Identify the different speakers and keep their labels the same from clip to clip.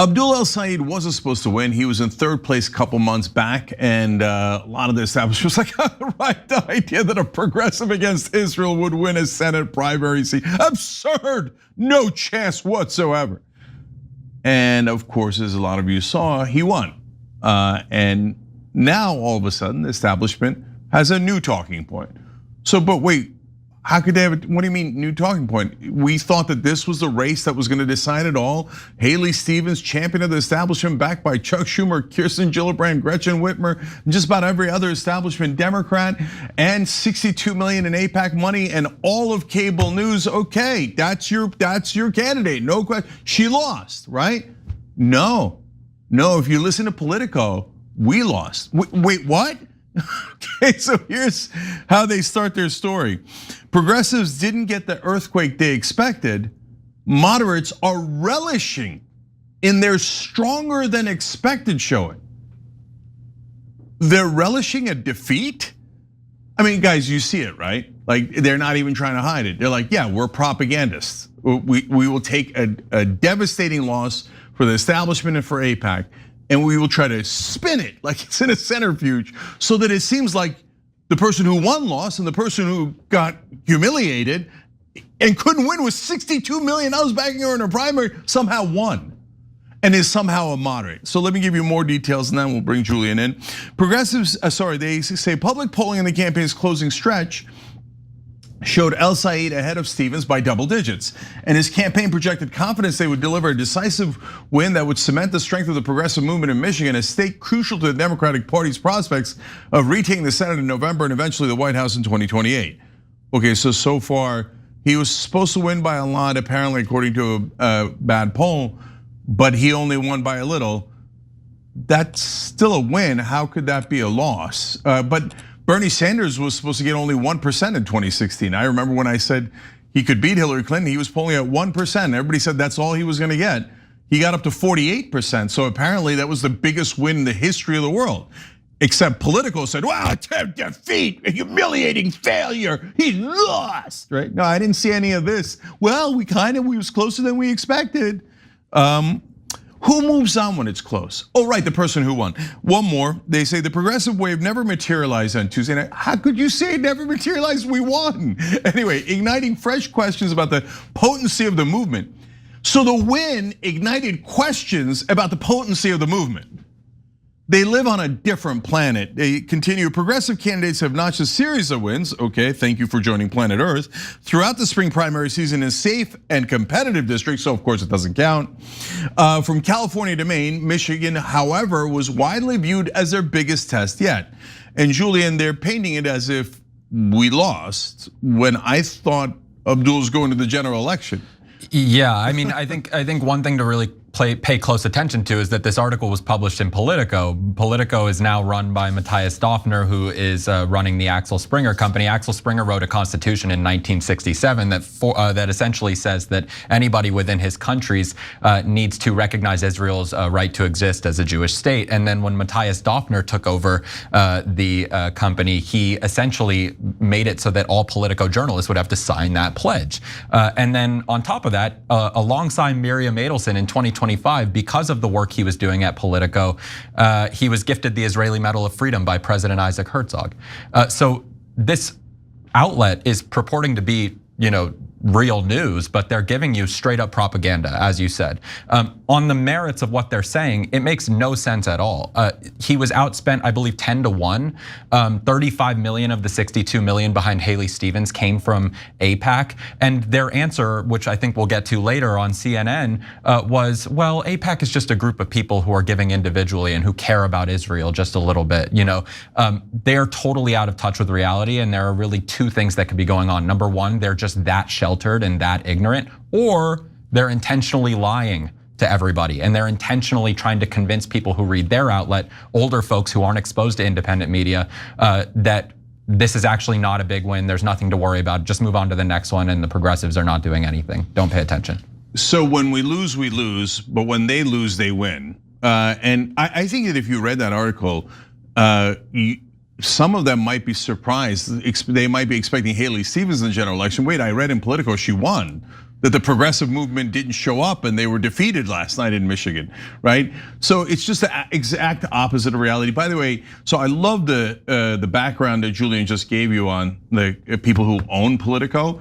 Speaker 1: Abdul El Sayed wasn't supposed to win. He was in third place a couple months back, and a lot of the establishment was like, right, the idea that a progressive against Israel would win a Senate primary seat, absurd, no chance whatsoever. And of course, as a lot of you saw, he won. And now all of a sudden, the establishment has a new talking point. So, but wait, how could they have, what do you mean new talking point? We thought that this was the race that was gonna decide it all. Haley Stevens, champion of the establishment, backed by Chuck Schumer, Kirsten Gillibrand, Gretchen Whitmer, and just about every other establishment Democrat, and 62 million in AIPAC money and all of cable news. Okay, that's your candidate, no question. She lost, right? No, if you listen to Politico, we lost. Wait, what? Okay, so here's how they start their story. Progressives didn't get the earthquake they expected. Moderates are relishing in their stronger than expected showing. They're relishing a defeat? I mean, guys, you see it, right? Like, they're not even trying to hide it. They're like, yeah, we're propagandists. We will take a devastating loss for the establishment and for AIPAC, and we will try to spin it like it's in a centrifuge so that it seems like the person who won lost and the person who got humiliated and couldn't win with $62 million backing her in her primary somehow won and is somehow a moderate. So let me give you more details and then we'll bring Julian in. Progressives, they say public polling in the campaign's closing stretch showed El Sayed ahead of Stevens by double digits. And his campaign projected confidence they would deliver a decisive win that would cement the strength of the progressive movement in Michigan, a state crucial to the Democratic Party's prospects of retaking the Senate in November and eventually the White House in 2028. Okay, so far, he was supposed to win by a lot, apparently according to a bad poll, but he only won by a little. That's still a win, how could that be a loss? But Bernie Sanders was supposed to get only 1% in 2016. I remember when I said he could beat Hillary Clinton, he was polling at 1%. Everybody said that's all he was gonna get. He got up to 48%, so apparently that was the biggest win in the history of the world. Except Politico said, wow, defeat, a humiliating failure, he lost, right? No, I didn't see any of this. Well, we was closer than we expected. Who moves on when it's close? Oh, right, the person who won. One more, they say the progressive wave never materialized on Tuesday night. How could you say it never materialized? We won. Anyway, igniting fresh questions about the potency of the movement. So the win ignited questions about the potency of the movement. They live on a different planet. They continue, progressive candidates have notched a series of wins, okay, thank you for joining planet Earth, throughout the spring primary season in safe and competitive districts, so of course it doesn't count. From California to Maine, Michigan, however, was widely viewed as their biggest test yet. And Julian, they're painting it as if we lost when I thought Abdul's going to the general election.
Speaker 2: Yeah, I mean, I think one thing to really pay close attention to is that this article was published in Politico. Politico is now run by Matthias Döpfner, who is running the Axel Springer company. Axel Springer wrote a constitution in 1967 that essentially says that anybody within his countries needs to recognize Israel's right to exist as a Jewish state. And then when Matthias Döpfner took over the company, he essentially made it so that all Politico journalists would have to sign that pledge. And then on top of that, alongside Miriam Adelson in 2025, because of the work he was doing at Politico, he was gifted the Israeli Medal of Freedom by President Isaac Herzog. So this outlet is purporting to be, real news, but they're giving you straight up propaganda, as you said. On the merits of what they're saying, it makes no sense at all. He was outspent, I believe, 10 to 1. 35 million of the 62 million behind Haley Stevens came from AIPAC. And their answer, which I think we'll get to later on CNN, was, well, AIPAC is just a group of people who are giving individually and who care about Israel just a little bit. They're totally out of touch with reality, and there are really two things that could be going on. Number one, they're just that sheltered and that ignorant, or they're intentionally lying to everybody and they're intentionally trying to convince people who read their outlet, older folks who aren't exposed to independent media, that this is actually not a big win, there's nothing to worry about, just move on to the next one, and the progressives are not doing anything. Don't pay attention.
Speaker 1: So when we lose, but when they lose, they win. And I think that if you read that article, some of them might be surprised. They might be expecting Haley Stevens in the general election. Wait, I read in Politico she won. that the progressive movement didn't show up and they were defeated last night in Michigan, right? So it's just the exact opposite of reality. By the way, so I love the background that Julian just gave you on the people who own Politico.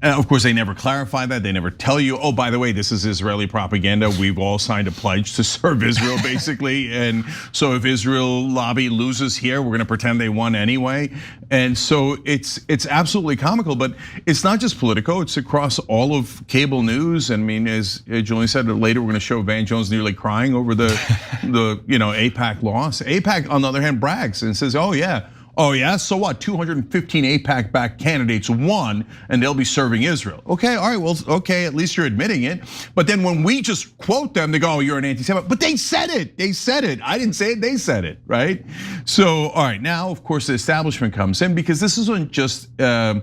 Speaker 1: Of course, they never clarify that. They never tell you, oh, by the way, this is Israeli propaganda. We've all signed a pledge to serve Israel, basically. And so if Israel lobby loses here, we're gonna pretend they won anyway. And so it's absolutely comical, but it's not just Politico, it's across all of cable news. And I mean, as Julian said, later we're gonna show Van Jones nearly crying over the AIPAC loss. AIPAC, on the other hand, brags and says, oh yeah, so what? 215 AIPAC-backed candidates won, and they'll be serving Israel. Okay, all right, well, okay, at least you're admitting it. But then when we just quote them, they go, oh, you're an anti-Semite. But they said it, I didn't say it, they said it, right? So, all right, now, of course, the establishment comes in because this isn't just Abdul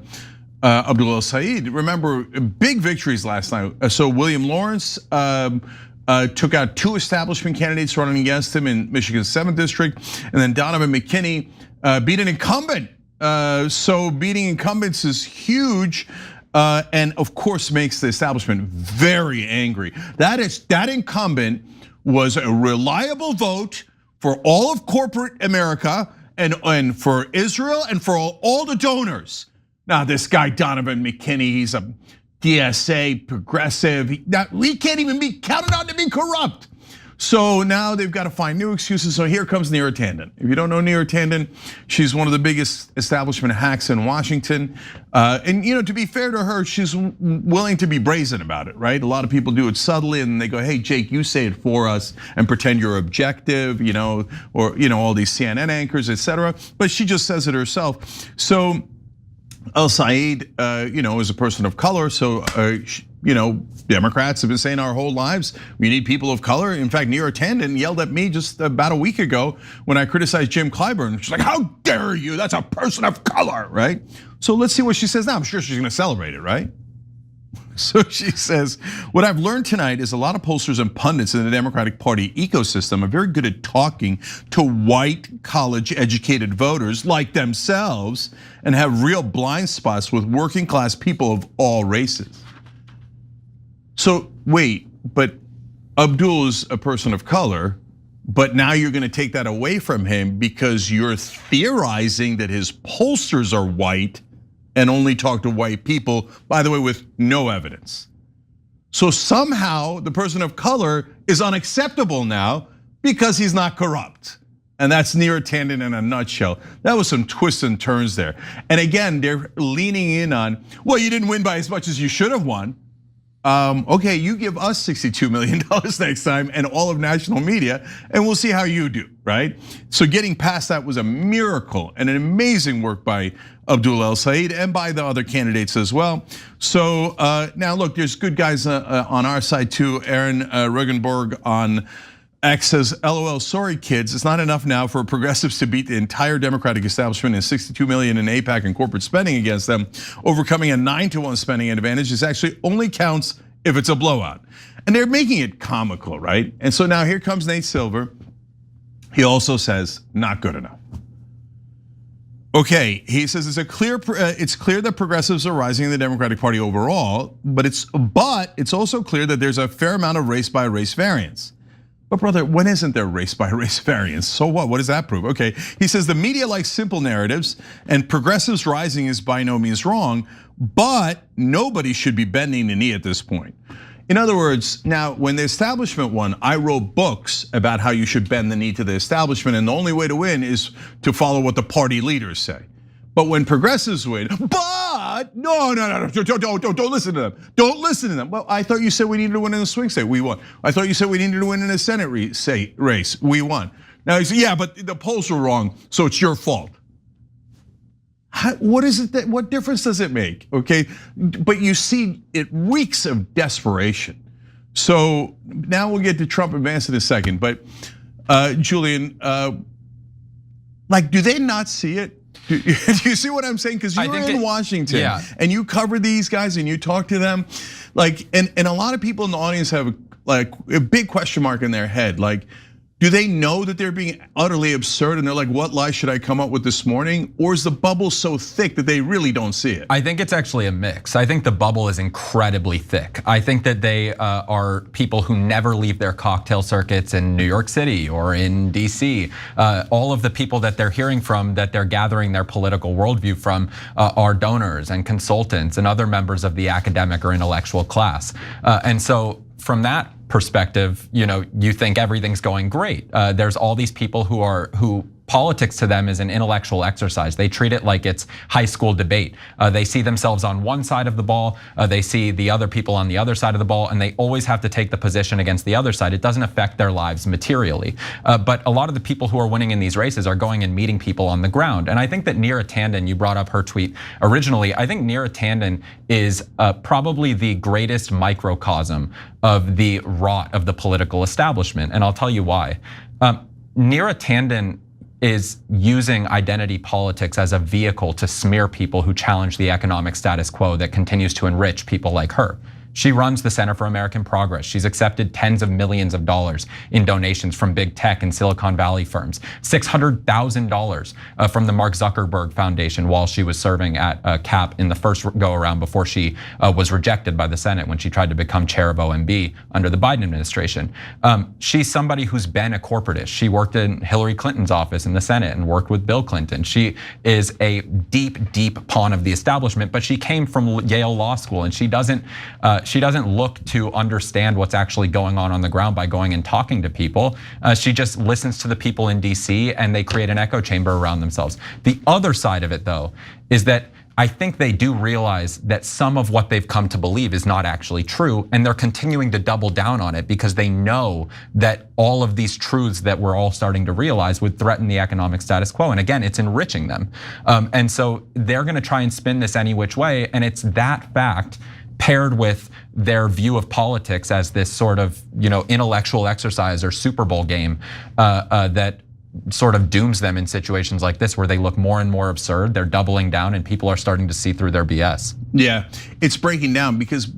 Speaker 1: El-Sayed. Remember, big victories last night. So William Lawrence took out 2 establishment candidates running against him in Michigan's 7th district, and then Donovan McKinney beat an incumbent. So beating incumbents is huge, and of course makes the establishment very angry. That incumbent was a reliable vote for all of corporate America and for Israel and for all the donors. Now this guy Donovan McKinney, he's a DSA progressive. He can't even be counted on to be corrupt. So now they've got to find new excuses. So here comes Neera Tanden. If you don't know Neera Tanden, she's one of the biggest establishment hacks in Washington. And to be fair to her, she's willing to be brazen about it, right? A lot of people do it subtly and they go, hey, Jake, you say it for us and pretend you're objective, or all these CNN anchors, etc. But she just says it herself. So El-Sayed, is a person of color, so Democrats have been saying our whole lives, we need people of color. In fact, Neera Tanden yelled at me just about a week ago when I criticized Jim Clyburn. She's like, how dare you, that's a person of color, right? So let's see what she says now. I'm sure she's gonna celebrate it, right? So she says, what I've learned tonight is a lot of pollsters and pundits in the Democratic Party ecosystem are very good at talking to white college educated voters like themselves and have real blind spots with working class people of all races. So wait, but Abdul is a person of color, but now you're gonna take that away from him because you're theorizing that his pollsters are white and only talk to white people, by the way, with no evidence. So somehow the person of color is unacceptable now because he's not corrupt. And that's Neera Tanden in a nutshell. That was some twists and turns there. And again, they're leaning in on, well, you didn't win by as much as you should have won. Okay, you give us $62 million next time and all of national media, and we'll see how you do, right? So getting past that was a miracle and an amazing work by Abdul El-Sayed and by the other candidates as well. So now look, there's good guys on our side too. Aaron Regenborg on X says, LOL, sorry kids, it's not enough now for progressives to beat the entire Democratic establishment and 62 million in AIPAC and corporate spending against them. Overcoming a 9-to-1 spending advantage. This actually only counts if it's a blowout. And they're making it comical, right? And so now here comes Nate Silver. He also says, not good enough. Okay, he says it's clear that progressives are rising in the Democratic Party overall, but it's also clear that there's a fair amount of race by race variance. But brother, when isn't there race by race variance? So what? What does that prove? Okay, he says the media likes simple narratives and progressives rising is by no means wrong, but nobody should be bending the knee at this point. In other words, now when the establishment won, I wrote books about how you should bend the knee to the establishment, and the only way to win is to follow what the party leaders say. But when progressives win, but no, don't listen to them. Don't listen to them. Well, I thought you said we needed to win in the swing state. We won. I thought you said we needed to win in the Senate race. We won. Now he said, yeah, but the polls were wrong, so it's your fault. What is it what difference does it make? Okay, but you see, it reeks of desperation. So now we'll get to Trump advance in a second, but Julian, do they not see it? Do you see what I'm saying? Because you're in Washington and you cover these guys and you talk to them, and a lot of people in the audience have a big question mark in their head, Do they know that they're being utterly absurd and they're like, what lie should I come up with this morning? Or is the bubble so thick that they really don't see it?
Speaker 2: I think it's actually a mix. I think the bubble is incredibly thick. I think that they are people who never leave their cocktail circuits in New York City or in DC. All of the people that they're hearing from, that they're gathering their political worldview from, are donors and consultants and other members of the academic or intellectual class. And so from that perspective, you think everything's going great. There's all these people who politics to them is an intellectual exercise. They treat it like it's high school debate. They see themselves on one side of the ball, they see the other people on the other side of the ball, and they always have to take the position against the other side. It doesn't affect their lives materially. But a lot of the people who are winning in these races are going and meeting people on the ground. And I think that Neera Tanden, you brought up her tweet originally, I think Neera Tanden is probably the greatest microcosm of the rot of the political establishment. And I'll tell you why. Neera Tanden is using identity politics as a vehicle to smear people who challenge the economic status quo that continues to enrich people like her. She runs the Center for American Progress. She's accepted tens of millions of dollars in donations from big tech and Silicon Valley firms. $600,000 from the Mark Zuckerberg Foundation while she was serving at CAP in the first go around before she was rejected by the Senate when she tried to become chair of OMB under the Biden administration. She's somebody who's been a corporatist. She worked in Hillary Clinton's office in the Senate and worked with Bill Clinton. She is a deep, deep pawn of the establishment, but she came from Yale Law School and she doesn't look to understand what's actually going on the ground by going and talking to people. She just listens to the people in DC and they create an echo chamber around themselves. The other side of it though, is that I think they do realize that some of what they've come to believe is not actually true, and they're continuing to double down on it because they know that all of these truths that we're all starting to realize would threaten the economic status quo. And again, it's enriching them. And so they're gonna try and spin this any which way, and it's that fact paired with their view of politics as this sort of intellectual exercise or Super Bowl game that sort of dooms them in situations like this where they look more and more absurd. They're doubling down and people are starting to see through their BS.
Speaker 1: Yeah, it's breaking down because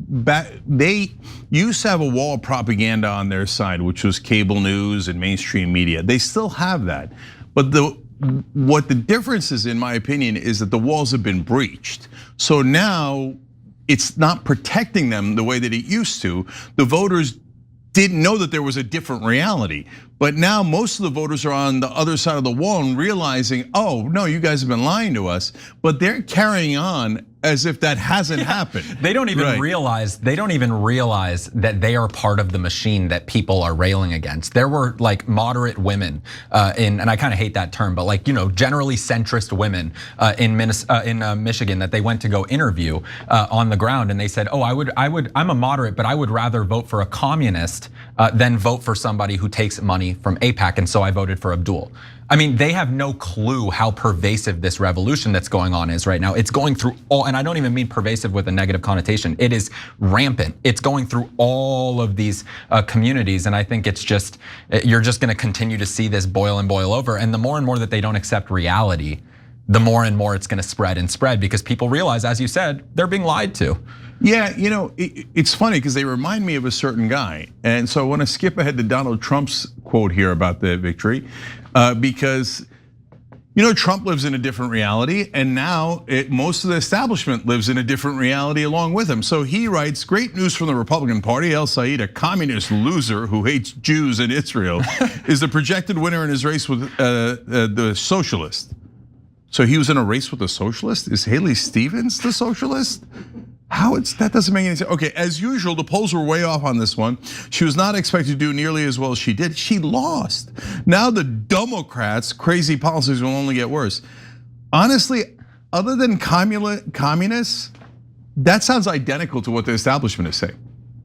Speaker 1: they used to have a wall of propaganda on their side, which was cable news and mainstream media. They still have that, but what the difference is, in my opinion, is that the walls have been breached. So now it's not protecting them the way that it used to. The voters didn't know that there was a different reality. But now most of the voters are on the other side of the wall and realizing, oh no, you guys have been lying to us. But they're carrying on as if that hasn't happened.
Speaker 2: They don't even realize that they are part of the machine that people are railing against. There were like moderate women and I kind of hate that term, but like generally centrist women in Michigan that they went to go interview on the ground, and they said, oh, I'm a moderate, but I would rather vote for a communist than vote for somebody who takes money from AIPAC, and so I voted for Abdul. I mean, they have no clue how pervasive this revolution that's going on is right now. It's going through all, and I don't even mean pervasive with a negative connotation. It is rampant. It's going through all of these communities, and I think it's just, you're just gonna continue to see this boil and boil over. And the more and more that they don't accept reality, the more and more it's gonna spread and spread because people realize, as you said, they're being lied to.
Speaker 1: Yeah, it's funny because they remind me of a certain guy. And so I want to skip ahead to Donald Trump's quote here about the victory because Trump lives in a different reality, and now most of the establishment lives in a different reality along with him. So he writes, great news from the Republican Party. El Said, a communist loser who hates Jews and Israel, is the projected winner in his race with the socialist. So he was in a race with a socialist? Is Haley Stevens the socialist? That doesn't make any sense. Okay, as usual, the polls were way off on this one. She was not expected to do nearly as well as she did. She lost. Now the Democrats' crazy policies will only get worse. Honestly, other than communists, that sounds identical to what the establishment is saying,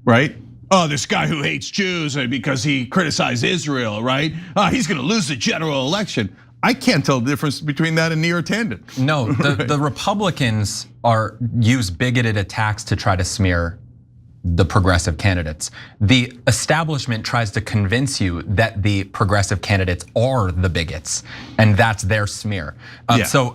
Speaker 1: right? Oh, this guy who hates Jews because he criticized Israel, right? He's gonna lose the general election. I can't tell the difference between that and Neera Tanden.
Speaker 2: No, the Republicans use bigoted attacks to try to smear the progressive candidates. The establishment tries to convince you that the progressive candidates are the bigots, and that's their smear. So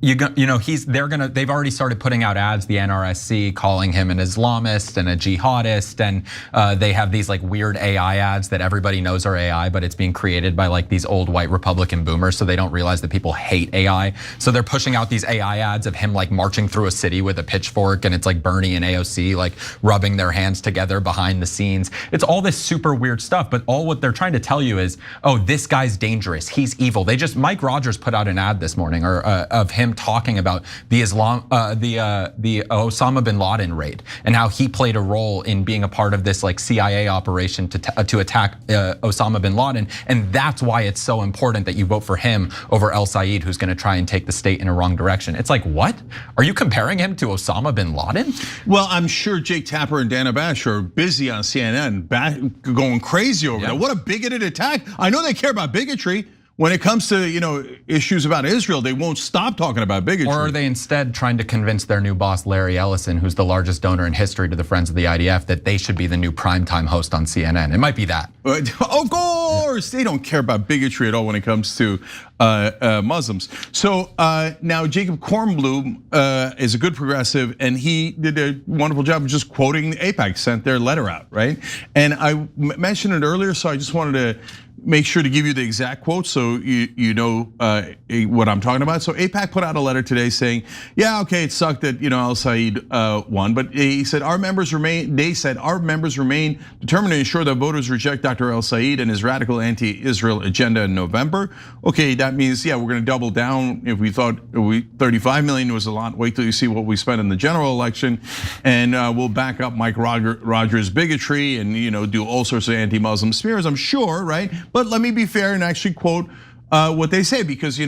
Speaker 2: they've already started putting out ads, the NRSC, calling him an Islamist and a jihadist, and they have these like weird AI ads that everybody knows are AI, but it's being created by like these old white Republican boomers, so they don't realize that people hate AI. So they're pushing out these AI ads of him like marching through a city with a pitchfork, and it's like Bernie and AOC like rubbing their hands together behind the scenes. It's all this super weird stuff, but all what they're trying to tell you is, oh, this guy's dangerous, he's evil. Mike Rogers put out an ad this morning of him talking about the Osama bin Laden raid and how he played a role in being a part of this like CIA operation to attack Osama bin Laden, and that's why it's so important that you vote for him over El Sayed, who's going to try and take the state in a wrong direction. It's like, what? Are you comparing him to Osama bin Laden?
Speaker 1: Well, I'm sure Jake Tapper and Dana Bash are busy on CNN going crazy over that. What a bigoted attack. I know they care about bigotry. When it comes to issues about Israel, they won't stop talking about bigotry.
Speaker 2: Or are they instead trying to convince their new boss, Larry Ellison, who's the largest donor in history to the Friends of the IDF, that they should be the new primetime host on CNN? It might be that.
Speaker 1: Of course, they don't care about bigotry at all when it comes to Muslims. So now Jacob Kornblum is a good progressive, and he did a wonderful job of just quoting AIPAC, sent their letter out, right? And I mentioned it earlier, so I just wanted to make sure to give you the exact quote so you know what I'm talking about. So AIPAC put out a letter today saying, yeah, okay, it sucked that Al Sayed won, but he said they said our members remain determined to ensure that voters reject Dr. Al Sayed and his radical anti-Israel agenda in November. Okay, that means we're going to double down. If we thought 35 million was a lot, wait till you see what we spent in the general election, and we'll back up Mike Rogers' bigotry and do all sorts of anti-Muslim smears, I'm sure, right? But let me be fair and actually quote what they say, because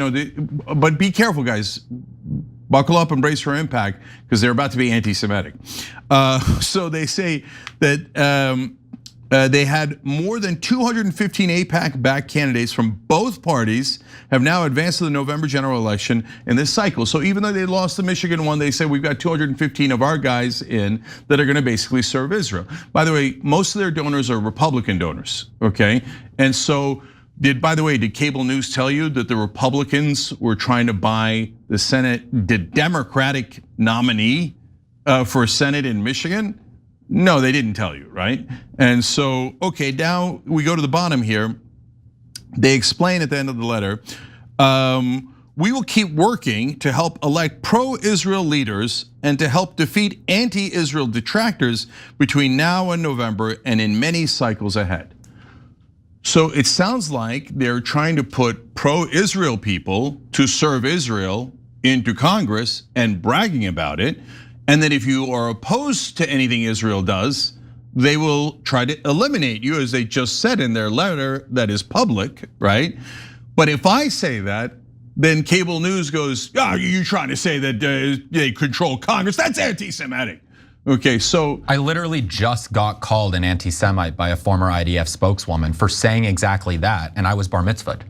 Speaker 1: but be careful, guys. Buckle up and brace for impact, because they're about to be anti-Semitic. So they say that they had more than 215 AIPAC-backed candidates from both parties have now advanced to the November general election in this cycle. So even though they lost the Michigan one, they say we've got 215 of our guys in that are going to basically serve Israel. By the way, most of their donors are Republican donors, okay? And so did cable news tell you that the Republicans were trying to buy the Democratic nominee for Senate in Michigan? No, they didn't tell you, right? And so, okay, now we go to the bottom here. They explain at the end of the letter, we will keep working to help elect pro-Israel leaders and to help defeat anti-Israel detractors between now and November and in many cycles ahead. So it sounds like they're trying to put pro-Israel people to serve Israel into Congress and bragging about it. And that if you are opposed to anything Israel does, they will try to eliminate you, as they just said in their letter that is public, right? But if I say that, then cable news goes, you're trying to say that they control Congress? That's anti-Semitic. Okay, so
Speaker 2: I literally just got called an anti-Semite by a former IDF spokeswoman for saying exactly that, and I was bar mitzvahed.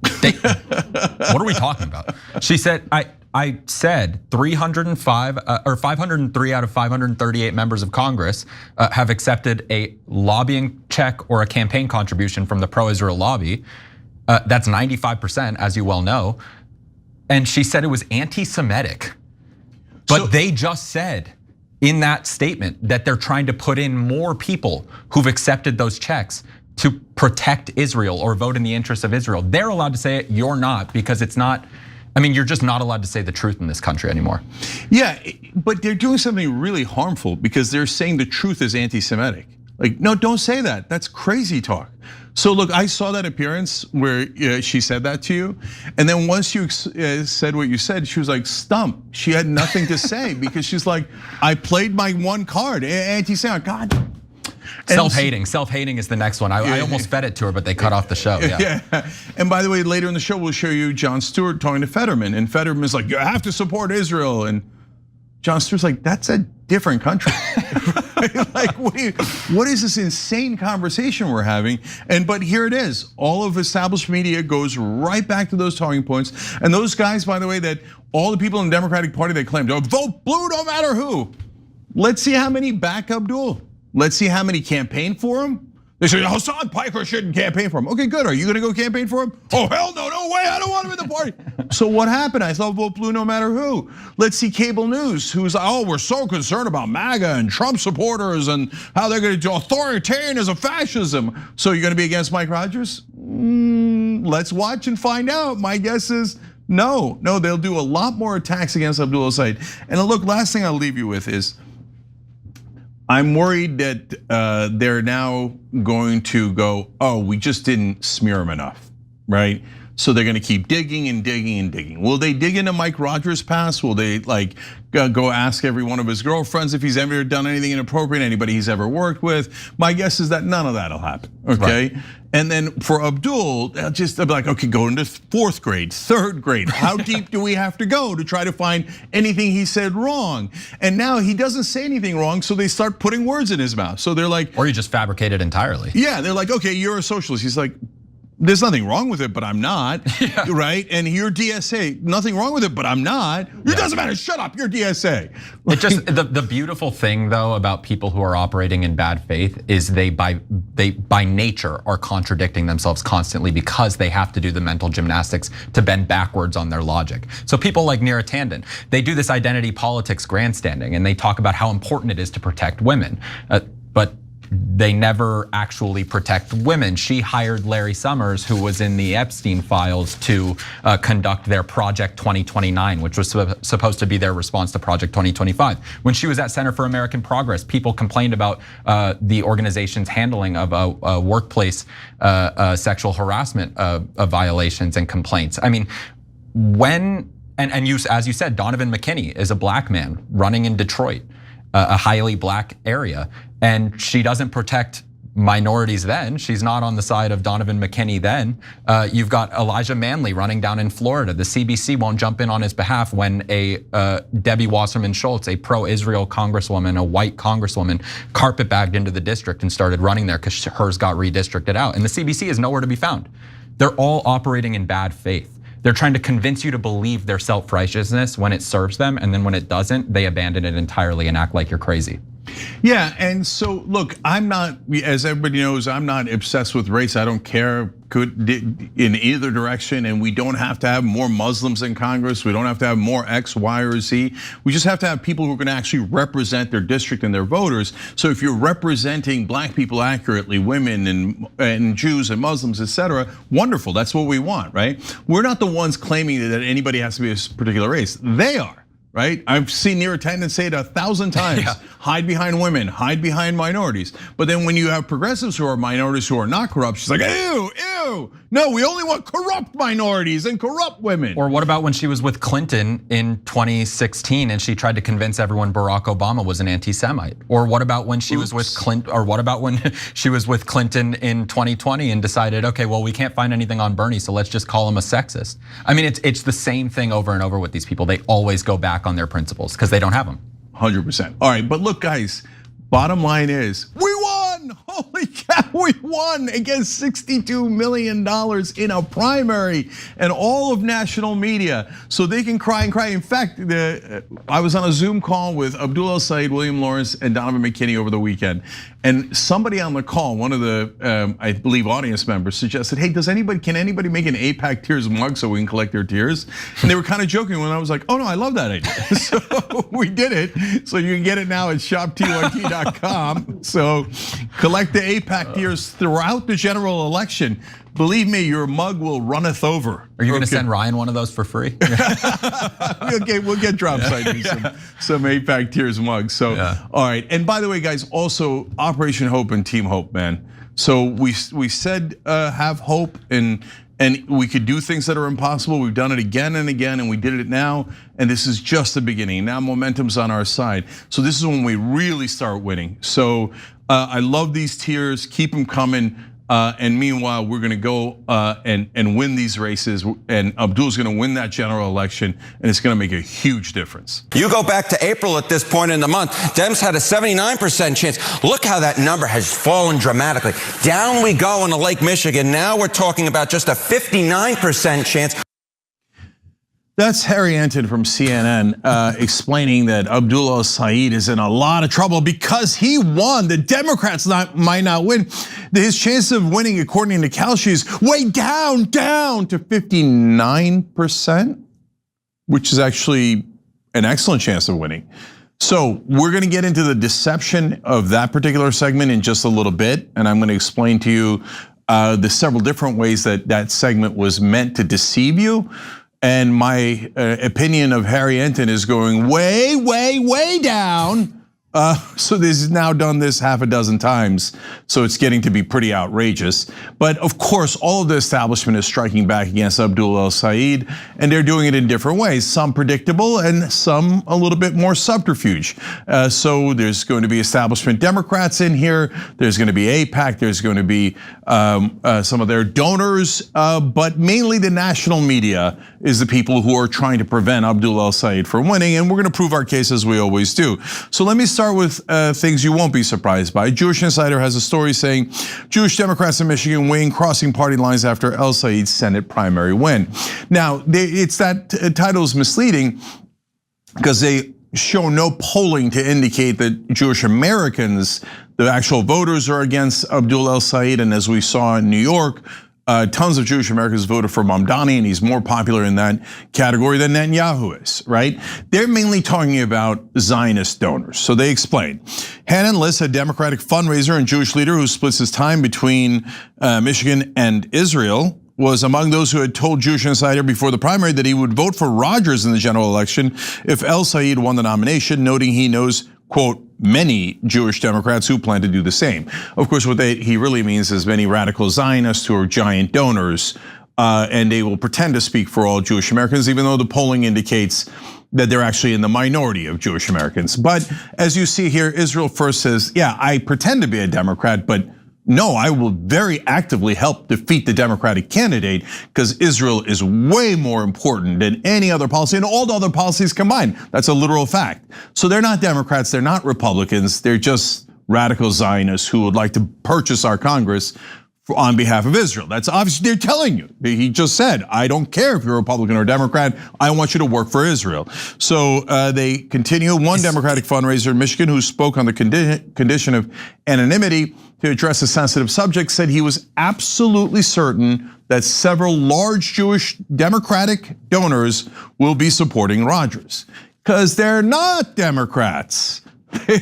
Speaker 2: What are we talking about? She said, I said 305 or 503 out of 538 members of Congress have accepted a lobbying check or a campaign contribution from the pro-Israel lobby. That's 95%, as you well know. And she said it was anti-Semitic. But they just said in that statement that they're trying to put in more people who've accepted those checks to protect Israel or vote in the interest of Israel. They're allowed to say it, you're not, because it's not. I mean, you're just not allowed to say the truth in this country anymore.
Speaker 1: Yeah, but they're doing something really harmful because they're saying the truth is anti-Semitic. Like, no, don't say that. That's crazy talk. So look, I saw that appearance where she said that to you. And then once you said what you said, she was like stumped. She had nothing to say because she's like, I played my one card, anti-Semitic. God.
Speaker 2: Self-hating is the next one. I almost fed it to her, but they cut off the show.
Speaker 1: Yeah. And by the way, later in the show, we'll show you Jon Stewart talking to Fetterman, and Fetterman's like, you have to support Israel, and Jon Stewart's like, that's a different country. Like, what is this insane conversation we're having? But here it is. All of established media goes right back to those talking points. And those guys, by the way, that all the people in the Democratic Party that claimed, vote blue no matter who. Let's see how many back Abdul. Let's see how many campaign for him. They say Hassan Piker shouldn't campaign for him. Okay, good. Are you going to go campaign for him? Oh, hell no, no way. I don't want him in the party. So what happened? I thought vote blue no matter who. Let's see cable news, who's like, oh, we're so concerned about MAGA and Trump supporters and how they're going to do authoritarianism, fascism. So you're going to be against Mike Rogers? Let's watch and find out. My guess is no, they'll do a lot more attacks against Abdullah Said. And look, last thing I'll leave you with is, I'm worried that they're now going to go, oh, we just didn't smear him enough, right? So they're going to keep digging and digging and digging. Will they dig into Mike Rogers' past? Will they like go ask every one of his girlfriends if he's ever done anything inappropriate, anybody he's ever worked with? My guess is that none of that'll happen, okay? Right. And then for Abdul, they'll just be like, okay, go into 4th grade, 3rd grade. How deep do we have to go to try to find anything he said wrong? And now he doesn't say anything wrong, so they start putting words in his mouth. So they're like,
Speaker 2: or you just fabricate it entirely.
Speaker 1: Yeah, they're like, okay, you're a socialist. He's like, there's nothing wrong with it, but I'm not, right? And you're DSA, nothing wrong with it, but I'm not. It doesn't matter, shut up, you're DSA.
Speaker 2: It just, the beautiful thing though about people who are operating in bad faith is they by nature are contradicting themselves constantly because they have to do the mental gymnastics to bend backwards on their logic. So people like Neera Tanden, they do this identity politics grandstanding and they talk about how important it is to protect women, but they never actually protect women. She hired Larry Summers, who was in the Epstein files, to conduct their Project 2029, which was supposed to be their response to Project 2025. When she was at Center for American Progress, people complained about the organization's handling of workplace sexual harassment violations and complaints. I mean, as you said, Donovan McKinney is a black man running in Detroit, a highly black area. And she doesn't protect minorities then. She's not on the side of Donovan McKinney then. You've got Elijah Manley running down in Florida. The CBC won't jump in on his behalf when a Debbie Wasserman Schultz, a pro-Israel congresswoman, a white congresswoman, carpetbagged into the district and started running there because hers got redistricted out. And the CBC is nowhere to be found. They're all operating in bad faith. They're trying to convince you to believe their self-righteousness when it serves them, and then when it doesn't, they abandon it entirely and act like you're crazy.
Speaker 1: Yeah, and so look, I'm not, as everybody knows, I'm not obsessed with race. I don't care in either direction, and we don't have to have more Muslims in Congress. We don't have to have more X, Y, or Z. We just have to have people who are going to actually represent their district and their voters. So if you're representing black people accurately, women and Jews and Muslims, etc., wonderful. That's what we want, right? We're not the ones claiming that anybody has to be a particular race. They are. Right? I've seen Neera Tanden say it 1,000 times. Hide behind women, hide behind minorities. But then when you have progressives who are minorities who are not corrupt, she's like, ew, ew. No, we only want corrupt minorities and corrupt women.
Speaker 2: Or what about when she was with Clinton in 2016 and she tried to convince everyone Barack Obama was an anti-Semite? Or what about when she was with Clinton? Or what about when she was with Clinton in 2020 and decided, okay, well, we can't find anything on Bernie, so let's just call him a sexist. I mean, it's the same thing over and over with these people. They always go back on their principles because they don't have them.
Speaker 1: 100%. All right, but look, guys, bottom line is we won. Holy cow, we won against $62 million in a primary and all of national media. So they can cry and cry. In fact, I was on a Zoom call with Abdullah Said, William Lawrence, and Donovan McKinney over the weekend. And somebody on the call, one of the, I believe, audience members suggested, hey, can anybody make an AIPAC Tears mug so we can collect their tears? And they were kind of joking when I was like, oh no, I love that idea. So we did it. So you can get it now at shoptyt.com. So collect the AIPAC tears throughout the general election. Believe me, your mug will runneth over.
Speaker 2: Are you going to send Ryan one of those for free?
Speaker 1: Okay, we'll get drop signed some AIPAC Tears mugs. So, all right. And by the way, guys, also Operation Hope and Team Hope, man. So we said have hope and we could do things that are impossible. We've done it again and again, and we did it now. And this is just the beginning. Now momentum's on our side. So this is when we really start winning. So I love these tiers. Keep them coming. And meanwhile, we're gonna go and win these races, and Abdul's gonna win that general election, and it's gonna make a huge difference.
Speaker 3: You go back to April at this point in the month, Dems had a 79% chance. Look how that number has fallen dramatically. Down we go in the Lake Michigan. Now we're talking about just a 59% chance.
Speaker 1: That's Harry Enton from CNN explaining that Abdullah al-Said is in a lot of trouble because he won. The Democrats might not win. His chance of winning, according to Kalshi, is way down to 59%, which is actually an excellent chance of winning. So we're gonna get into the deception of that particular segment in just a little bit, and I'm gonna explain to you the several different ways that that segment was meant to deceive you. And my opinion of Harry Enton is going way, way, way down. So this has now done this half a dozen times, so it's getting to be pretty outrageous. But of course, all of the establishment is striking back against Abdullah al-Said, and they're doing it in different ways. Some predictable, and some a little bit more subterfuge. So there's going to be establishment Democrats in here. There's going to be AIPAC. There's going to be some of their donors, but mainly the national media is the people who are trying to prevent Abdullah al-Said from winning, and we're going to prove our case as we always do. So let me start with things you won't be surprised by. Jewish Insider has a story saying Jewish Democrats in Michigan weighing crossing party lines after al-Said's Senate primary win. Now, it's that title is misleading because they show no polling to indicate that Jewish Americans, the actual voters, are against Abdullah al-Said, and as we saw in New York, tons of Jewish Americans voted for Mamdani, and he's more popular in that category than Netanyahu is, right? They're mainly talking about Zionist donors. So they explain. Hanan Liss, a Democratic fundraiser and Jewish leader who splits his time between Michigan and Israel, was among those who had told Jewish Insider before the primary that he would vote for Rogers in the general election if al-Said won the nomination, noting he knows, quote, many Jewish Democrats who plan to do the same. Of course, what he really means is many radical Zionists who are giant donors, and they will pretend to speak for all Jewish Americans, even though the polling indicates that they're actually in the minority of Jewish Americans. But as you see here, Israel First says, yeah, I pretend to be a Democrat, but no, I will very actively help defeat the Democratic candidate because Israel is way more important than any other policy and all the other policies combined. That's a literal fact. So they're not Democrats, they're not Republicans, they're just radical Zionists who would like to purchase our Congress on behalf of Israel. That's obviously, they're telling you. He just said, I don't care if you're a Republican or Democrat, I want you to work for Israel. So they continue. One Democratic fundraiser in Michigan who spoke on the condition of anonymity to address a sensitive subject said he was absolutely certain that several large Jewish Democratic donors will be supporting Rogers because they're not Democrats.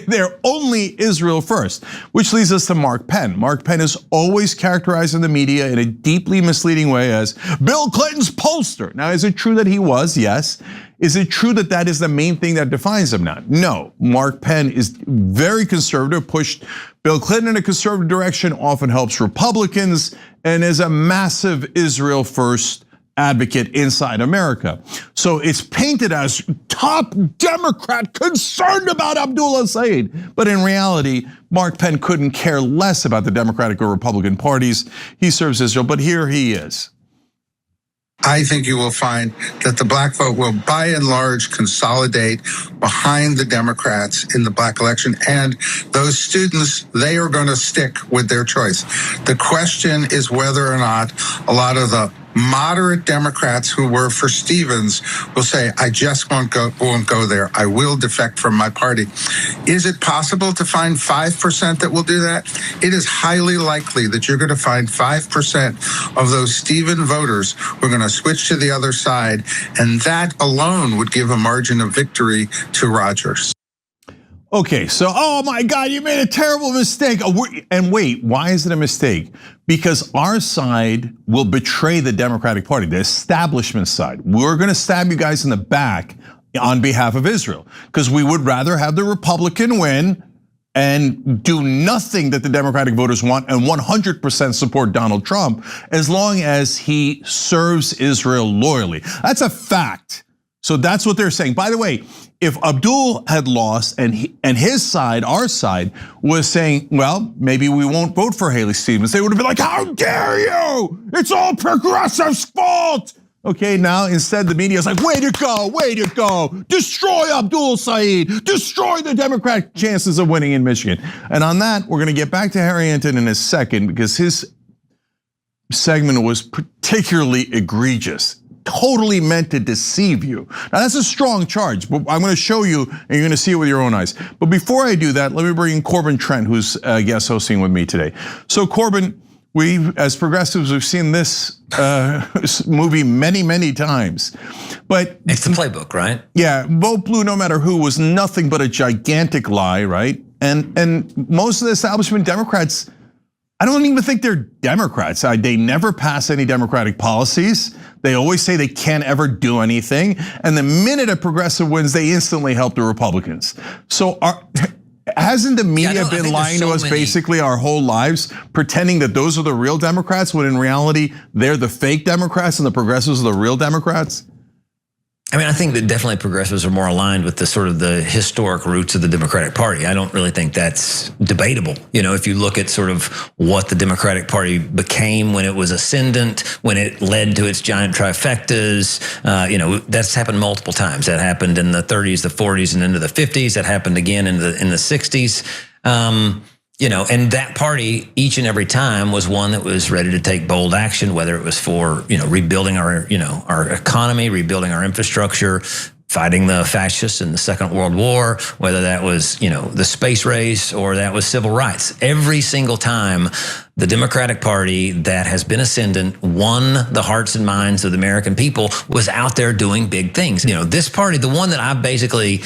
Speaker 1: They're only Israel First, which leads us to Mark Penn. Mark Penn is always characterized in the media in a deeply misleading way as Bill Clinton's pollster. Now, is it true that he was? Yes. Is it true that that is the main thing that defines him now? No, Mark Penn is very conservative, pushed Bill Clinton in a conservative direction, often helps Republicans, and is a massive Israel First advocate inside America. So it's painted as top Democrat concerned about Abdullah al-Said. But in reality, Mark Penn couldn't care less about the Democratic or Republican parties. He serves Israel, but here he is.
Speaker 4: I think you will find that the black vote will by and large consolidate behind the Democrats in the black election. And those students, they are going to stick with their choice. The question is whether or not a lot of the moderate Democrats who were for Stevens will say, I just won't go there. I will defect from my party. Is it possible to find 5% that will do that? It is highly likely that you're going to find 5% of those Stevens voters who are going to switch to the other side, and that alone would give a margin of victory to Rogers.
Speaker 1: Okay, so, oh my God, you made a terrible mistake. And wait, why is it a mistake? Because our side will betray the Democratic Party, the establishment side. We're gonna stab you guys in the back on behalf of Israel, because we would rather have the Republican win and do nothing that the Democratic voters want and 100% support Donald Trump as long as he serves Israel loyally. That's a fact. So that's what they're saying. By the way, if Abdul had lost and his side, our side, was saying, well, maybe we won't vote for Haley Stevens, they would have been like, how dare you? It's all progressives' fault. Okay, now instead the media is like, way to go, destroy Abdul Said, destroy the Democratic chances of winning in Michigan. And on that, we're gonna get back to Harry Enton in a second because his segment was particularly egregious. totally meant to deceive you. Now that's a strong charge, but I'm gonna show you and you're gonna see it with your own eyes. But before I do that, let me bring in Corbin Trent, who's guest hosting with me today. So Corbin, we as progressives, we've seen this movie many, many times. But
Speaker 5: it's the playbook, right?
Speaker 1: Yeah, vote blue no matter who was nothing but a gigantic lie, right? And most of the establishment Democrats, I don't even think they're Democrats. They never pass any Democratic policies. They always say they can't ever do anything. And the minute a progressive wins, they instantly help the Republicans. So hasn't the media been lying to us basically our whole lives, pretending that those are the real Democrats, when in reality, they're the fake Democrats and the progressives are the real Democrats?
Speaker 5: I mean, I think that definitely progressives are more aligned with the sort of the historic roots of the Democratic Party. I don't really think that's debatable. You know, if you look at sort of what the Democratic Party became when it was ascendant, when it led to its giant trifectas, that's happened multiple times. That happened in the 30s, the 40s, and into the 50s. That happened again in the 60s. And that party each and every time was one that was ready to take bold action, whether it was for, rebuilding our economy, rebuilding our infrastructure, fighting the fascists in the Second World War, whether that was, the space race or that was civil rights. Every single time, the Democratic Party that has been ascendant, won the hearts and minds of the American people, was out there doing big things. This party, the one that I've basically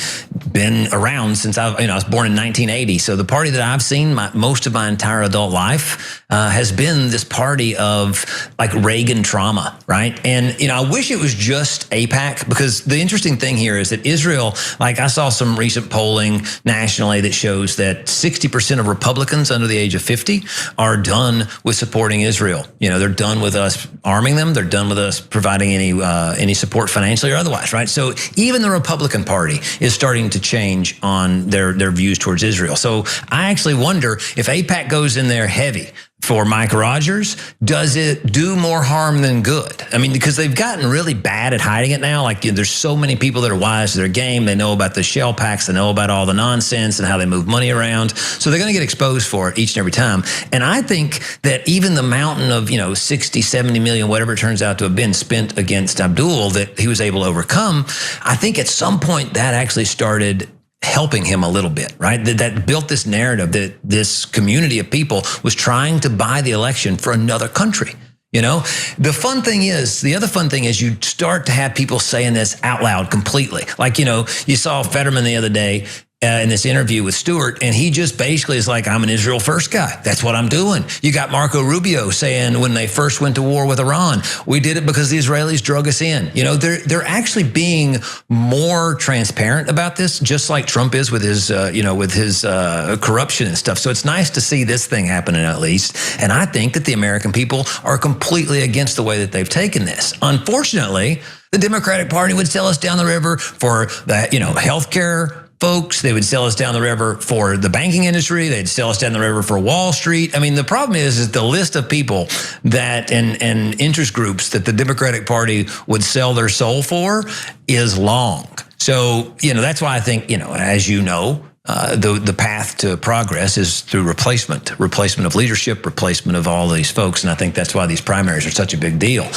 Speaker 5: been around since I was born in 1980. So the party that I've seen most of my entire adult life has been this party of like Reagan trauma, right? And I wish it was just AIPAC, because the interesting thing here is that Israel, like I saw some recent polling nationally that shows that 60% of Republicans under the age of 50 are done with supporting Israel. They're done with us arming them. They're done with us providing any support financially or otherwise, right? So even the Republican Party is starting to change on their views towards Israel. So I actually wonder if AIPAC goes in there heavy for Mike Rogers, does it do more harm than good? I mean, because they've gotten really bad at hiding it now. Like, there's so many people that are wise to their game. They know about the shell packs. They know about all the nonsense and how they move money around. So they're going to get exposed for it each and every time. And I think that even the mountain of, 60, 70 million, whatever it turns out to have been spent against Abdul that he was able to overcome, I think at some point that actually started helping him a little bit, right? That built this narrative that this community of people was trying to buy the election for another country. The other fun thing is you start to have people saying this out loud completely. Like, you saw Fetterman the other day in this interview with Stewart, and he just basically is like, I'm an Israel first guy. That's what I'm doing. You got Marco Rubio saying when they first went to war with Iran, we did it because the Israelis drug us in. They're actually being more transparent about this, just like Trump is with his, corruption and stuff. So it's nice to see this thing happening at least. And I think that the American people are completely against the way that they've taken this. Unfortunately, the Democratic Party would sell us down the river for the, healthcare folks. They would sell us down the river for the banking industry. They'd sell us down the river for Wall Street. I mean, the problem is the list of people that and interest groups that the Democratic Party would sell their soul for is long. So, that's why I think, as the path to progress is through replacement of leadership, replacement of all these folks. And I think that's why these primaries are such a big deal.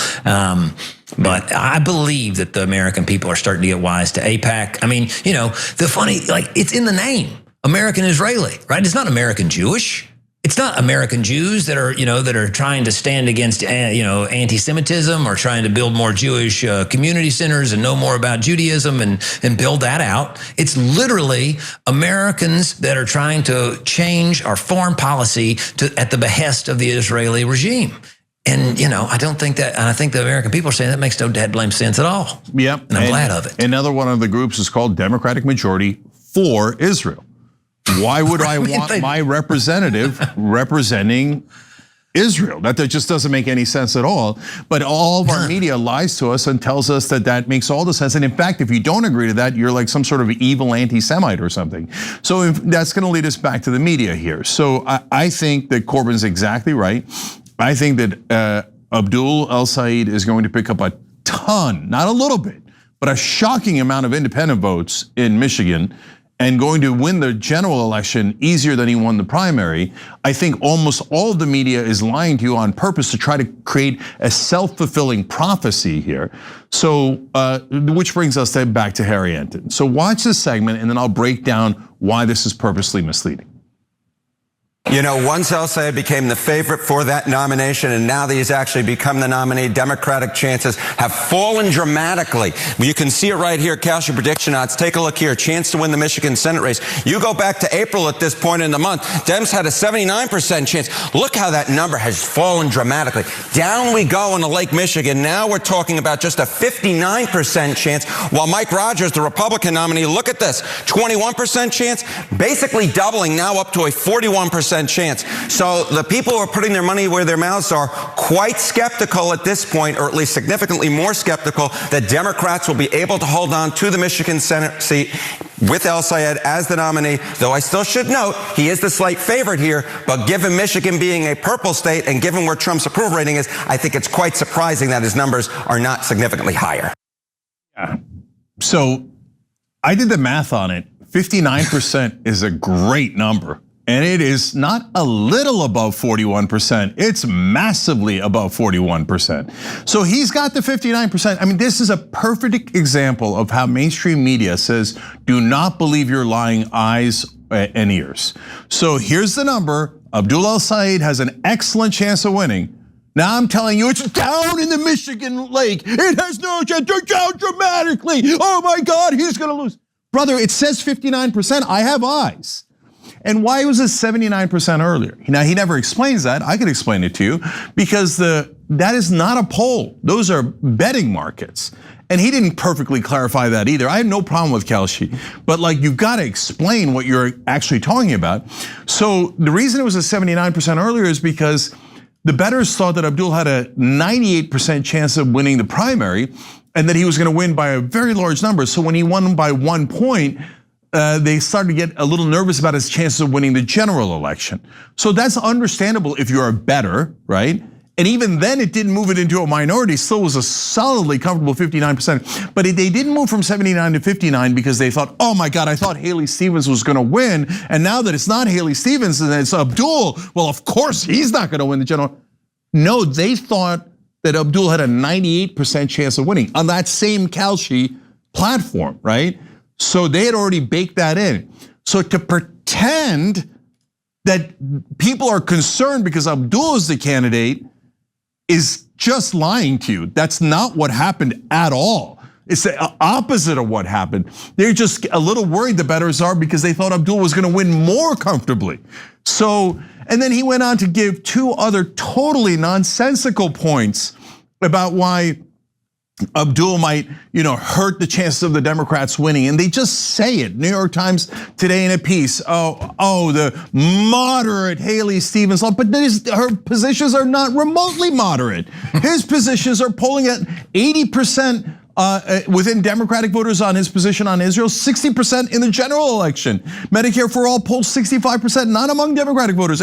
Speaker 5: But I believe that the American people are starting to get wise to AIPAC. I mean, it's in the name, American Israeli, right? It's not American Jewish. It's not American Jews that are trying to stand against, anti-Semitism or trying to build more Jewish community centers and know more about Judaism and build that out. It's literally Americans that are trying to change our foreign policy at the behest of the Israeli regime. And, I don't think that, and I think the American people are saying that makes no dad blame sense at all.
Speaker 1: Yep.
Speaker 5: And I'm glad of it.
Speaker 1: Another one of the groups is called Democratic Majority for Israel. Why would I want my representative representing Israel? That just doesn't make any sense at all. But all of our media lies to us and tells us that makes all the sense. And in fact, if you don't agree to that, you're like some sort of evil anti-Semite or something. So that's going to lead us back to the media here. So I think that Corbin's exactly right. I think that Abdul El-Sayed is going to pick up a ton, not a little bit, but a shocking amount of independent votes in Michigan. and going to win the general election easier than he won the primary, I think almost all of the media is lying to you on purpose to try to create a self-fulfilling prophecy here. So, which brings us then back to Harry Enten. So watch this segment and then I'll break down why this is purposely misleading.
Speaker 3: You know, once El Sayed became the favorite for that nomination, and now that he's actually become the nominee, Democratic chances have fallen dramatically. You can see it right here, cast your prediction odds. Take a look here, chance to win the Michigan Senate race. You go back to April at this point in the month, Dems had a 79% chance. Look how that number has fallen dramatically. Down we go in the Lake Michigan. Now we're talking about just a 59% chance, while Mike Rogers, the Republican nominee, look at this, 21% chance, basically doubling, now up to a 41% chance. So the people who are putting their money where their mouths are quite skeptical at this point, or at least significantly more skeptical, that Democrats will be able to hold on to the Michigan Senate seat with El Sayed as the nominee, though I still should note he is the slight favorite here, but given Michigan being a purple state and given where Trump's approval rating is, I think it's quite surprising that his numbers are not significantly higher.
Speaker 1: Yeah. So I did the math on it. 59% is a great number. And it is not a little above 41%, it's massively above 41%. So he's got the 59%. I mean, this is a perfect example of how mainstream media says, do not believe your lying eyes and ears. So here's the number. Abdul El Sayed has an excellent chance of winning. Now I'm telling you, it's down in the Michigan lake. It has no chance, they're down dramatically. Oh my God, he's gonna lose. Brother, it says 59%, I have eyes. And why was it 79% earlier? Now, he never explains that. I could explain it to you because that is not a poll. Those are betting markets. And he didn't perfectly clarify that either. I have no problem with Kelshi, but like you've got to explain what you're actually talking about. So the reason it was a 79% earlier is because the bettors thought that Abdul had a 98% chance of winning the primary and that he was going to win by a very large number. So when he won by 1 point, they started to get a little nervous about his chances of winning the general election. So that's understandable if you're a bettor, right? And even then it didn't move it into a minority, still was a solidly comfortable 59%. But they didn't move from 79 to 59 because they thought, oh my God, I thought Haley Stevens was gonna win. And now that it's not Haley Stevens and it's Abdul, well, of course he's not gonna win the general. No, they thought that Abdul had a 98% chance of winning on that same Kalshi platform, right? So they had already baked that in. So to pretend that people are concerned because Abdul is the candidate is just lying to you. That's not what happened at all. It's the opposite of what happened. They're just a little worried, the bettors are, because they thought Abdul was gonna win more comfortably. So, and then he went on to give two other totally nonsensical points about why Abdul might, hurt the chances of the Democrats winning, and they just say it. New York Times today in a piece, the moderate Haley Stevens, but her positions are not remotely moderate. His positions are polling at 80% within Democratic voters on his position on Israel, 60% in the general election. Medicare for All polls 65%, not among Democratic voters,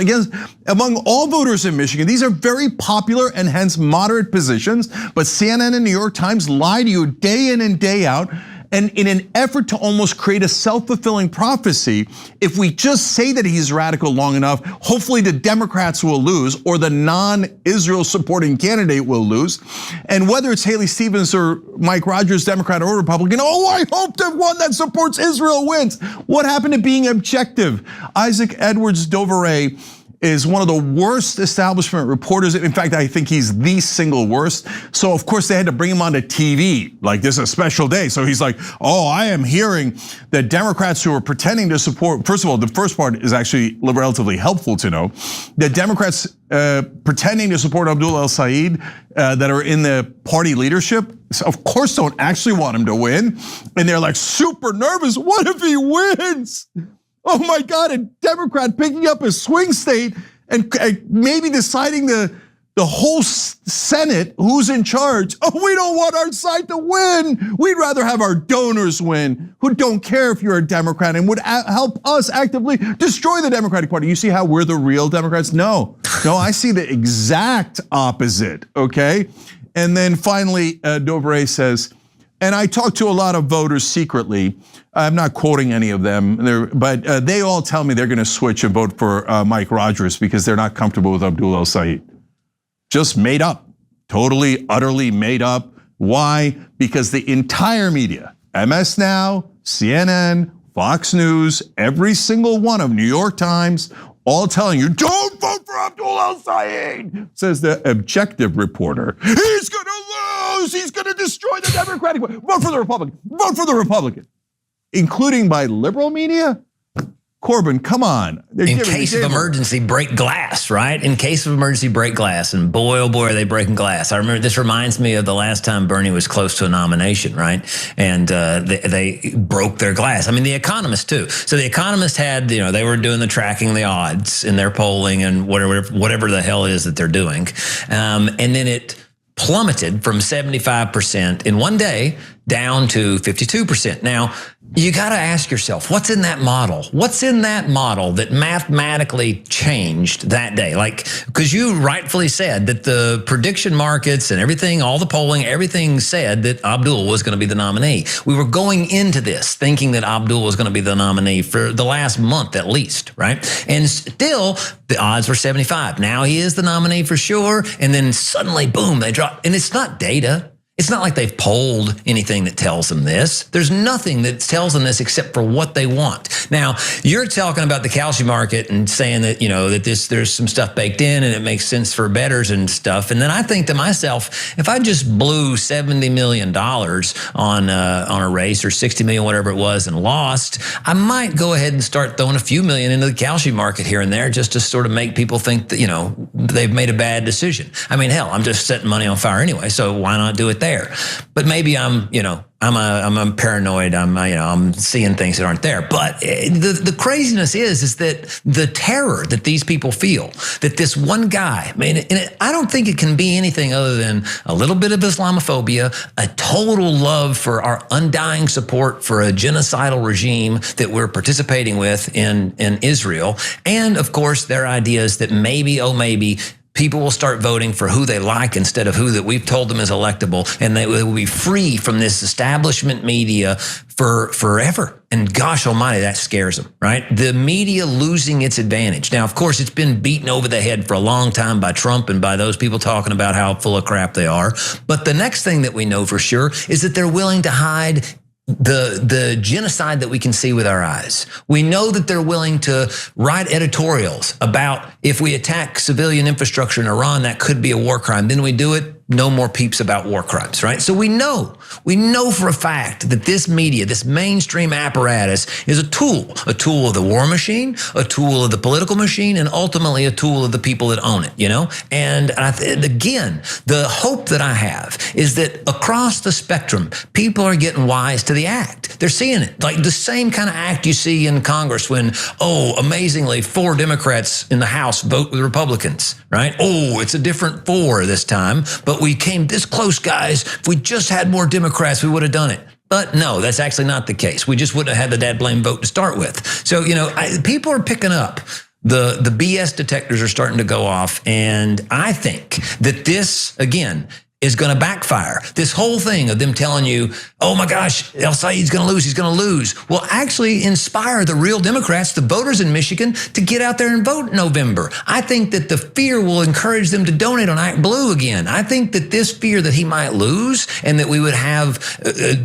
Speaker 1: among all voters in Michigan. These are very popular and hence moderate positions, but CNN and New York Times lie to you day in and day out. And in an effort to almost create a self-fulfilling prophecy, if we just say that he's radical long enough, hopefully the Democrats will lose or the non-Israel supporting candidate will lose. And whether it's Haley Stevens or Mike Rogers, Democrat or Republican, I hope the one that supports Israel wins. What happened to being objective? Isaac Edwards Dovere is one of the worst establishment reporters. In fact, I think he's the single worst. So of course they had to bring him onto TV, like this is a special day. So he's like, I am hearing that Democrats who are pretending to support, first of all, the first part is actually relatively helpful to know, that Democrats pretending to support Abdul El Sayed that are in the party leadership, of course don't actually want him to win. And they're like super nervous, what if he wins? Oh my God, a Democrat picking up a swing state and maybe deciding the whole Senate who's in charge. We don't want our side to win. We'd rather have our donors win who don't care if you're a Democrat and would help us actively destroy the Democratic Party. You see how we're the real Democrats? No, I see the exact opposite, okay? And then finally, Dovere says, And I talked to a lot of voters secretly. I'm not quoting any of them, but they all tell me they're going to switch and vote for Mike Rogers because they're not comfortable with Abdul El-Sayed. Just made up, totally, utterly made up. Why? Because the entire media, MS Now, CNN, Fox News, every single one of New York Times, all telling you, don't vote for Abdul El-Sayed, says the objective reporter. He's going to lose. He's going to destroy the Democratic Party. Vote for the Republican. Vote for the Republican. Including by liberal media? Corbin, come on.
Speaker 5: In case of emergency, break glass, right? In case of emergency, break glass. And boy, oh boy, are they breaking glass. I remember this reminds me of the last time Bernie was close to a nomination, right? And they broke their glass. I mean, The Economist too. So The Economist had, they were doing the tracking the odds in their polling and whatever the hell it is that they're doing. And then it plummeted from 75% in one day down to 52%. Now, you got to ask yourself, what's in that model? What's in that model that mathematically changed that day? Because you rightfully said that the prediction markets and everything, all the polling, everything said that Abdul was going to be the nominee. We were going into this thinking that Abdul was going to be the nominee for the last month at least, right? And still, the odds were 75. Now he is the nominee for sure. And then suddenly, boom, they drop. And it's not data. It's not like they've polled anything that tells them this. There's nothing that tells them this except for what they want. Now, you're talking about the calcium market and saying that, that there's some stuff baked in and it makes sense for bettors and stuff. And then I think to myself, if I just blew $70 million on a race or 60 million, whatever it was, and lost, I might go ahead and start throwing a few million into the calcium market here and there just to sort of make people think that, they've made a bad decision. I mean, hell, I'm just setting money on fire anyway, so why not do it there? But maybe I'm I'm paranoid. I'm seeing things that aren't there. But the craziness is that the terror that these people feel, that this one guy, I don't think it can be anything other than a little bit of Islamophobia, a total love for our undying support for a genocidal regime that we're participating with in Israel, and of course their ideas that maybe people will start voting for who they like instead of who that we've told them is electable, and they will be free from this establishment media for forever. And gosh almighty, that scares them, right? The media losing its advantage. Now, of course, it's been beaten over the head for a long time by Trump and by those people talking about how full of crap they are. But the next thing that we know for sure is that they're willing to hide the genocide that we can see with our eyes. We know that they're willing to write editorials about if we attack civilian infrastructure in Iran, that could be a war crime. Then we do it, no more peeps about war crimes, right? So we know for a fact that this media, this mainstream apparatus is a tool of the war machine, a tool of the political machine, and ultimately a tool of the people that own it, And again, the hope that I have is that across the spectrum, people are getting wise to the act. They're seeing it, like the same kind of act you see in Congress when, amazingly, 4 Democrats in the House vote with Republicans, right? It's a different 4 this time, but we came this close, guys. If we just had more Democrats, we would have done it. But no, that's actually not the case. We just wouldn't have had the dad blame vote to start with. So, people are picking up. The BS detectors are starting to go off. And I think that this, again, is going to backfire. This whole thing of them telling you, oh my gosh, El-Sayed's going to lose, he's going to lose, will actually inspire the real Democrats, the voters in Michigan, to get out there and vote in November. I think that the fear will encourage them to donate on Act Blue again. I think that this fear that he might lose and that we would have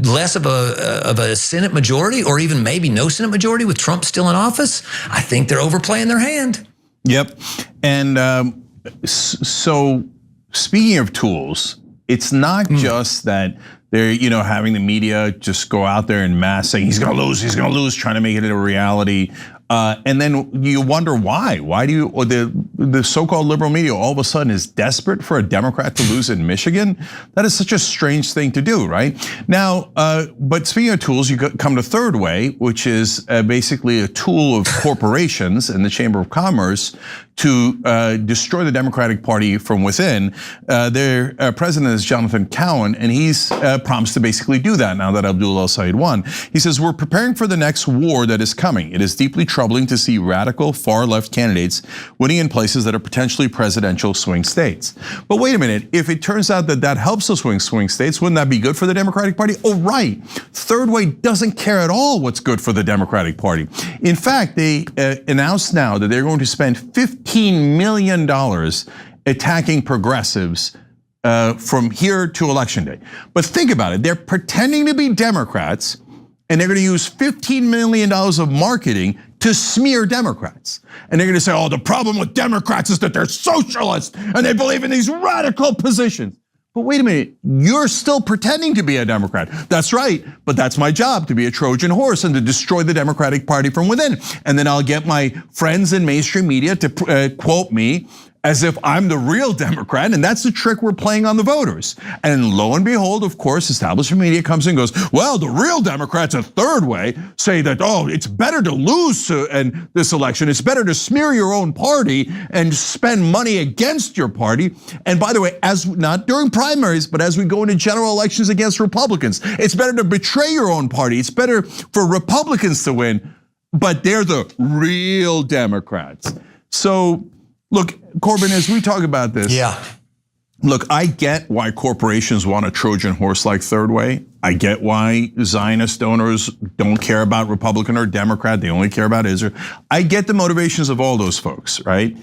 Speaker 5: less of a Senate majority, or even maybe no Senate majority with Trump still in office, I think they're overplaying their hand.
Speaker 1: Yep. And so speaking of tools, it's not just that they're, having the media just go out there in mass saying he's going to lose, trying to make it a reality. And then you wonder why. Why do the so-called liberal media all of a sudden is desperate for a Democrat to lose in Michigan? That is such a strange thing to do, right? Now, but speaking of tools, you come to third way, which is basically a tool of corporations and the Chamber of Commerce to destroy the Democratic Party from within. Their president is Jonathan Cowan, and he's promised to basically do that now that Abdul El-Sayed won. He says, we're preparing for the next war that is coming. It is deeply troubling to see radical far-left candidates winning in places that are potentially presidential swing states. But wait a minute, if it turns out that that helps the swing states, wouldn't that be good for the Democratic Party? Oh, right. Third Way doesn't care at all what's good for the Democratic Party. In fact, they announced now that they're going to spend $15 million attacking progressives from here to election day. But think about it, they're pretending to be Democrats and they're gonna use $15 million of marketing to smear Democrats. And they're gonna say, oh, the problem with Democrats is that they're socialists and they believe in these radical positions. But wait a minute, you're still pretending to be a Democrat. That's right, but that's my job, to be a Trojan horse and to destroy the Democratic Party from within. And then I'll get my friends in mainstream media to quote me as if I'm the real Democrat, and that's the trick we're playing on the voters. And lo and behold, of course, establishment media comes and goes, well, the real Democrats at Third Way say that, oh, it's better to lose in this election. It's better to smear your own party and spend money against your party. And by the way, as not during primaries, but as we go into general elections against Republicans, it's better to betray your own party. It's better for Republicans to win, but they're the real Democrats. So, look, Corbin, as we talk about this, look, I get why corporations want a Trojan horse like Third Way. I get why Zionist donors don't care about Republican or Democrat, they only care about Israel. I get the motivations of all those folks, right?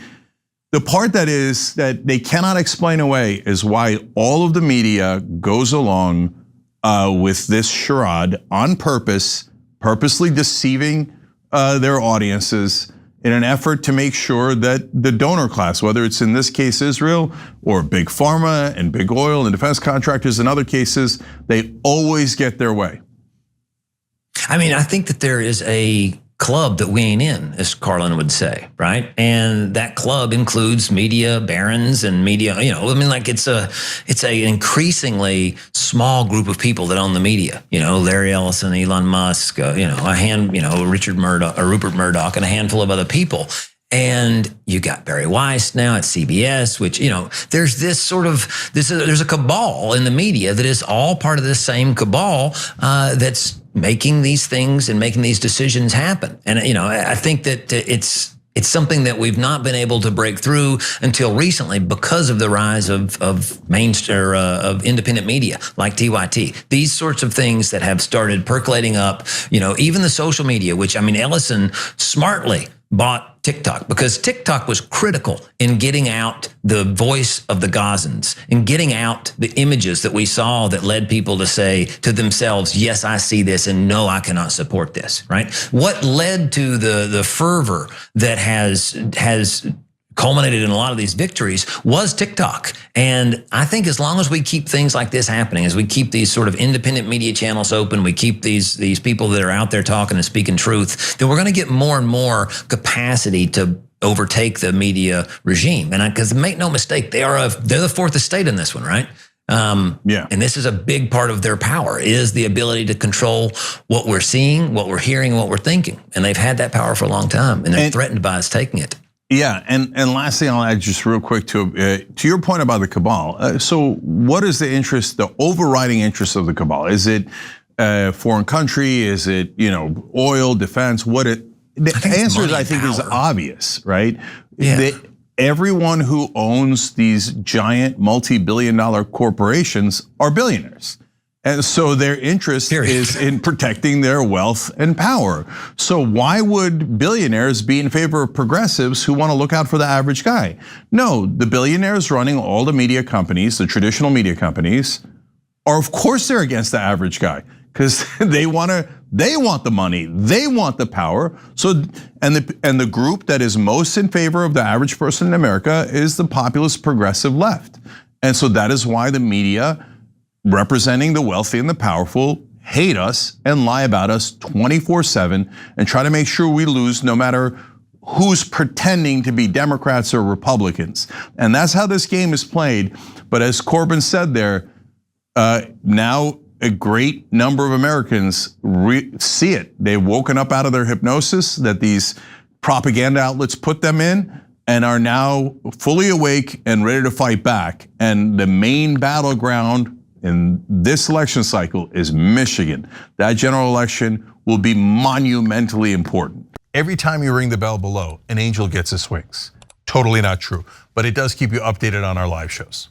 Speaker 1: The part that is that they cannot explain away is why all of the media goes along with this charade on purpose, purposely deceiving their audiences in an effort to make sure that the donor class, whether it's in this case Israel or big pharma and big oil and defense contractors in other cases, they always get their way.
Speaker 5: I mean, I think that there is a club that we ain't in, as Carlin would say, right? And that club includes media barons and media, I mean, like it's a increasingly small group of people that own the media. Larry Ellison, Elon Musk, Rupert Murdoch, and a handful of other people. And you got Barry Weiss now at CBS, which, there's there's a cabal in the media that is all part of the same cabal that's making these things and making these decisions happen. And, I think that it's something that we've not been able to break through until recently because of the rise of independent media like TYT. These sorts of things that have started percolating up, even the social media, which, Ellison smartly bought TikTok because TikTok was critical in getting out the voice of the Gazans and getting out the images that we saw that led people to say to themselves, yes, I see this, and no, I cannot support this, right? What led to the fervor that has culminated in a lot of these victories was TikTok. And I think as long as we keep things like this happening, as we keep these sort of independent media channels open, we keep these people that are out there talking and speaking truth, then we're going to get more and more capacity to overtake the media regime. And because make no mistake, they're the fourth estate in this one, right? And this is a big part of their power, is the ability to control what we're seeing, what we're hearing, what we're thinking. And they've had that power for a long time, and they're threatened by us taking it.
Speaker 1: Yeah, and last thing I'll add just real quick to your point about the cabal. So what is the interest, the overriding interest of the cabal? Is it foreign country? Is it, oil, defense? The answer is, I think, is obvious, right?
Speaker 5: Yeah.
Speaker 1: Everyone who owns these giant multi-billion-dollar corporations are billionaires. And so their interest is in protecting their wealth and power. So why would billionaires be in favor of progressives who want to look out for the average guy? No, the billionaires running all the media companies, the traditional media companies, are of course they're against the average guy because they want the money, they want the power. So and the group that is most in favor of the average person in America is the populist progressive left. And so that is why the media, representing the wealthy and the powerful, hate us and lie about us 24/7 and try to make sure we lose no matter who's pretending to be Democrats or Republicans. And that's how this game is played. But as Corbin said there, now a great number of Americans see it. They've woken up out of their hypnosis that these propaganda outlets put them in. and are now fully awake and ready to fight back. And the main battleground in this election cycle is Michigan. That general election will be monumentally important.
Speaker 6: Every time you ring the bell below, an angel gets his wings. Totally not true, but it does keep you updated on our live shows.